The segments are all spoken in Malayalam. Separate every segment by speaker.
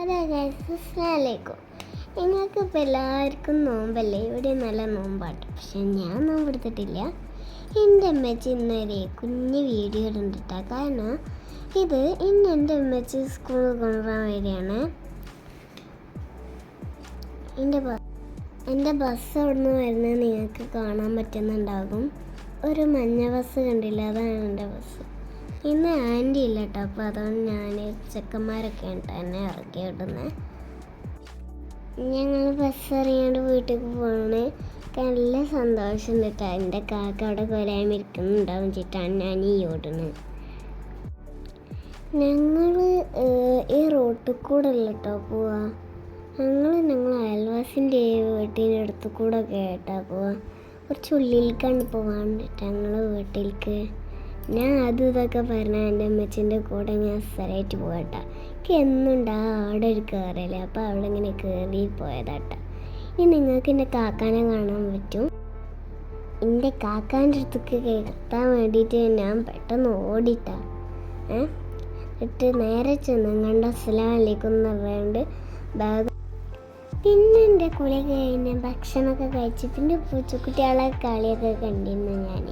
Speaker 1: അതെ ഗൈസ്, അസ്സലാമലൈക്കും. നിങ്ങൾക്കിപ്പോൾ എല്ലാവർക്കും നോമ്പല്ലേ? ഇവിടെ നല്ല നോമ്പാട്ട്. പക്ഷെ ഞാൻ നോമ്പെടുത്തിട്ടില്ല. എൻ്റെ അമ്മച്ചി ഇന്നൊരു കുഞ്ഞ് വീഡിയോ ഇടുന്നിട്ടാ. കാരണം ഇത് ഇന്ന് എൻ്റെ അമ്മച്ചി സ്കൂളിൽ കൊണ്ടുപോകാൻ വരികയാണ്. എൻ്റെ ബസ് അവിടെ നിന്ന് വരുന്നത് നിങ്ങൾക്ക് കാണാൻ പറ്റുന്നുണ്ടാകും. ഒരു മഞ്ഞ ബസ് കണ്ടില്ല, അതാണ് എൻ്റെ ബസ്. ഇന്ന് ആൻറ്റി ഇല്ല കേട്ടോ, അപ്പോൾ അതുകൊണ്ട് ഞാൻ ചെക്കന്മാരൊക്കെ ഉണ്ട് എന്നെ ഇറക്കി വിടുന്നത്. ഞങ്ങൾ ബസ് ഇറങ്ങിയാണ്ട് വീട്ടിലേക്ക് പോകണേ. നല്ല സന്തോഷമുണ്ട് കേട്ടോ. എൻ്റെ കാക്ക അവിടെ കൊലയാൻ ഇരിക്കുന്നുണ്ടാവും വെച്ചിട്ടാണ് ഞാൻ ഈ ഓടുന്നത്. ഞങ്ങൾ ഈ റോട്ടിൽ കൂടെ അല്ല കേട്ടോ പോവാ. ഞങ്ങൾ അയൽവാസിൻ്റെ വീട്ടിൻ്റെ അടുത്ത് കൂടെ ഒക്കെ കേട്ടോ പോവാ. കുറച്ച് ഉള്ളിലേക്കാണ് പോകാണ്ടിട്ട് ഞങ്ങൾ വീട്ടിലേക്ക്. ഞാൻ അതും ഇതൊക്കെ പറഞ്ഞാൽ എൻ്റെ അമ്മച്ചിൻ്റെ കൂടെ ഞാൻ സ്ഥലമായിട്ട് പോകട്ടെ. എനിക്ക് എന്നുണ്ടാ അവിടെ ഒരു കയറല്ലേ, അപ്പോൾ അവിടെ ഇങ്ങനെ കയറി പോയതാട്ട. ഇനി നിങ്ങൾക്ക് എൻ്റെ കാക്കാനെ കാണാൻ പറ്റും. എൻ്റെ കാക്കാൻ്റെ അടുത്തേക്ക് എത്താൻ വേണ്ടിയിട്ട് ഞാൻ പെട്ടെന്ന് ഓടിട്ടാ. എന്നിട്ട് നേരെ ചെന്ന് കണ്ട അസ്സലാമലൈക്കും എന്ന് പറഞ്ഞുകൊണ്ട് ബാഗ്. പിന്നെ എൻ്റെ കുളി കഴിഞ്ഞ് ഭക്ഷണമൊക്കെ കഴിച്ച് പിന്നെ പൂച്ചക്കുട്ടികളെ കളിയൊക്കെ കണ്ടിരുന്നു ഞാൻ.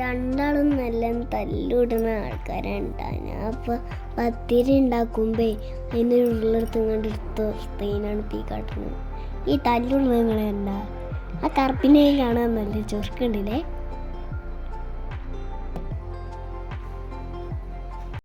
Speaker 1: രണ്ടാളും നല്ല തല്ലിടുന്ന ആൾക്കാരാണ്. ഞാൻ അപ്പോൾ പത്തിരി ഉണ്ടാക്കുമ്പേ അതിൻ്റെ ഉള്ളെടുത്ത് ഇങ്ങോട്ട് എടുത്ത് സ്പെയിനാണ് പീ കാട്ടുന്നത്. ഈ തല്ലുള്ളങ്ങളെ എന്താ ആ കറുപ്പിനെ കാണാൻ നല്ല ചൊറുക്കുണ്ടല്ലേ.